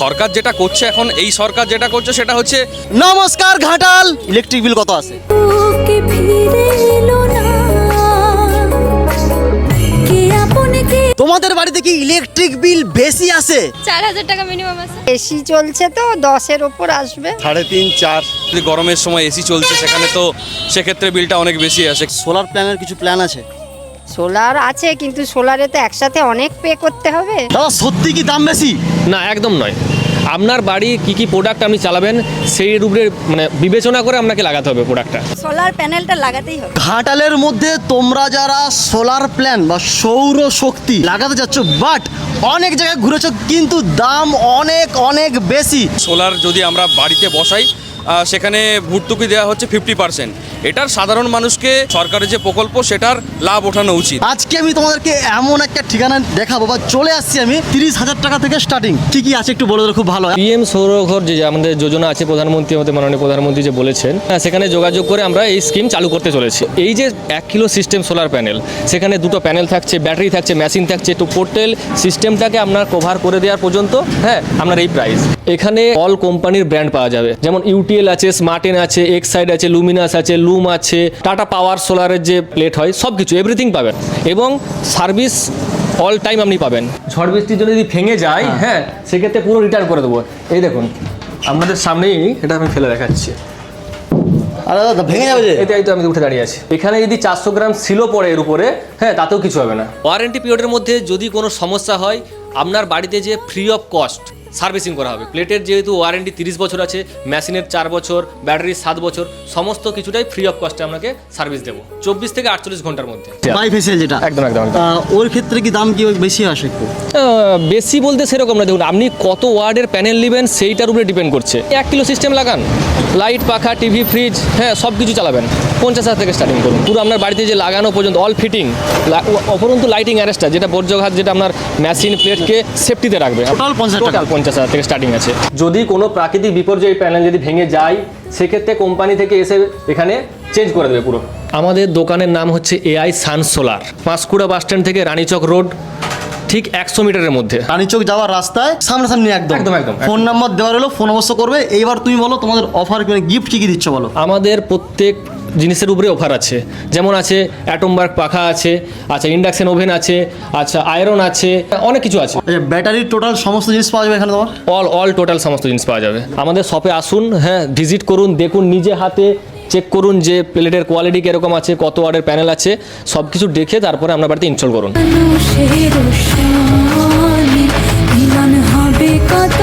সরকার যেটা করছে এখন, এই সরকার যেটা করছে সেটা হচ্ছে নমস্কার ঘাটাল, ইলেকট্রিক বিল কত আছে? তোমাদের বাড়িতে কি ইলেকট্রিক বিল বেশি আসে? 4000 টাকা মিনিমাম আছে। এসি চলছে তো 10-এর উপর আসবে। 3.5-4। যদি গরমের সময় এসি চলছে সেখানে তো সেক্ষেত্রে বিলটা অনেক বেশি আসে। সোলার প্ল্যানের কিছু প্ল্যান আছে? সোলার আছে, কিন্তু সোলারে তো একসাথে অনেক পে করতে হবে। দাদা সত্যি কি দাম বেশি? না, একদম নয়। আপনার বাড়ি কি কি প্রোডাক্ট আপনি চালাবেন সেই রূপে মানে বিবেচনা করে আপনাকে লাগাতে হবে প্রোডাক্টটা। সোলার প্যানেলটা লাগাতেই হবে। ঘাটালের মধ্যে তোমরা যারা সোলার প্ল্যান বা সৌর শক্তি লাগাতে যাচ্ছ, বাট অনেক জায়গায় ঘুরেছো কিন্তু দাম অনেক অনেক বেশি। সোলার যদি আমরা বাড়িতে বসাই সেখানে ভর্তুকি দেওয়া হচ্ছে 50%। এটার সাধারণ মানুষকে সরকারের যে প্রকল্প সেটার লাভ ওঠানো উচিত। আজকে আমি তোমাদেরকে এমন একটা ঠিকানা দেখাবো, বা চলে আসছি আমি 30,000 টাকা থেকে স্টার্টিং। কি কি আছে একটু বলে দাও, খুব ভালো হয়। পিএম সৌরঘর যে আমাদের যোজনা আছে, প্রধানমন্ত্রী আমাদের মাননীয় প্রধানমন্ত্রী যে বলেছেন, সেখানে যোগাযোগ করে আমরা এই স্কিম চালু করতে চলেছি। এই যে 1 কিলো সিস্টেম সোলার প্যানেল, সেখানে 2টো প্যানেল থাকছে, ব্যাটারি থাকছে, মেশিন থাকছে, তো টোটাল সিস্টেমটাকে আপনার কভার করে দেওয়ার পর্যন্ত আপনার এই প্রাইস। এখানে অল কোম্পানির ব্র্যান্ড পাওয়া যাবে, যেমন ইউটিএল আছে, স্মার্টেন আছে, এক্সাইড আছে, লুমিনাস আছে, লুম আছে, টাটা পাওয়ার সোলারের যে প্লেট হয় সব কিছু এভরিথিং পাবেন, এবং সার্ভিস অল টাইম আপনি পাবেন। ঝড় বৃষ্টির জন্য যদি ভেঙে যায় সেক্ষেত্রে পুরো রিটার্ন করে দেবো। এই দেখুন আপনাদের সামনেই এটা আমি ফেলে দেখাচ্ছি। আরে দাদা ভেঙে যাবে যে। এটাই তো আমি উঠে দাঁড়িয়ে আছি। এখানে যদি 400 গ্রাম সিলো পড়ে এর উপরে, তাতেও কিছু হবে না। ওয়ারেন্টি পিরিয়ডের মধ্যে যদি কোনো সমস্যা হয়, আপনার বাড়িতে যে ফ্রি অফ কস্ট সার্ভিসিং করা হবে। প্লেটের যেহেতু ওয়ারেন্টি 30 বছর আছে, মেশিনের 4 বছর, ব্যাটারির 7 বছর, সমস্ত কিছুটাই ফ্রি অফ কস্টে আপনাকে সার্ভিস দেবো 24 থেকে 48 ঘন্টার মধ্যে। বাইফেসিয়াল যেটা একদম একদম ওর ক্ষেত্রে কি দাম কি বেশি আসে একটু? বেশি বলতে সেরকম না, দেখুন আপনি কত ওয়ার্ডের প্যানেল নেবেন সেইটার উপরে ডিপেন্ড করছে। 1 কিলো সিস্টেম লাগান, লাইট, পাখা, টিভি, ফ্রিজ, সব কিছু চালাবেন, 50,000 থেকে স্টার্টিং করুন। পুরো আপনার বাড়িতে যে লাগানো পর্যন্ত অল ফিটিং, অপরন্তু লাইটিং অ্যারেস্টার, যেটা বর্জ্যঘাত, যেটা আপনার মেশিন প্লেটকে সেফটিতে রাখবে, টোটাল 50,000 থেকে স্টার্টিং আছে। যদি কোনো প্রাকৃতিক বিপর্যয় প্যানেল যদি ভেঙে যায়, সেক্ষেত্রে কোম্পানি থেকে এসে এখানে চেঞ্জ করে দেবে পুরো। আমাদের দোকানের নাম হচ্ছে এআই সান সোলার, পাঁশকুড়া বাস স্ট্যান্ড থেকে রানীচক রোড, ঠিক 100 মিটারের মধ্যে। রানীচক যাওয়ার রাস্তায় সামনাসামনি একদম। ফোন নাম্বার দেওয়া হলো, ফোন অবশ্য করবে। এইবার তুমি বলো তোমাদের অফার গিফট কি কি দিচ্ছ বলো। আমাদের প্রত্যেক জিনিসের উপরে অফার আছে, যেমন আছে অ্যাটমবার্গ পাখা আছে, আচ্ছা ইন্ডাকশন ওভেন আছে, আচ্ছা আয়রন আছে, অনেক কিছু আছে। আচ্ছা ব্যাটারির টোটাল সমস্ত জিনিস পাওয়া যাবে এখানে তোমার? অল টোটাল সমস্ত জিনিস পাওয়া যাবে। আমাদের শপে আসুন, ভিজিট করুন, দেখুন, নিজে হাতে চেক করুন যে প্লেটের কোয়ালিটি কীরকম আছে, কত ওয়াটের প্যানেল আছে, সব কিছু দেখে তারপরে আপনার বাড়িতে ইনস্টল করুন। হবে কত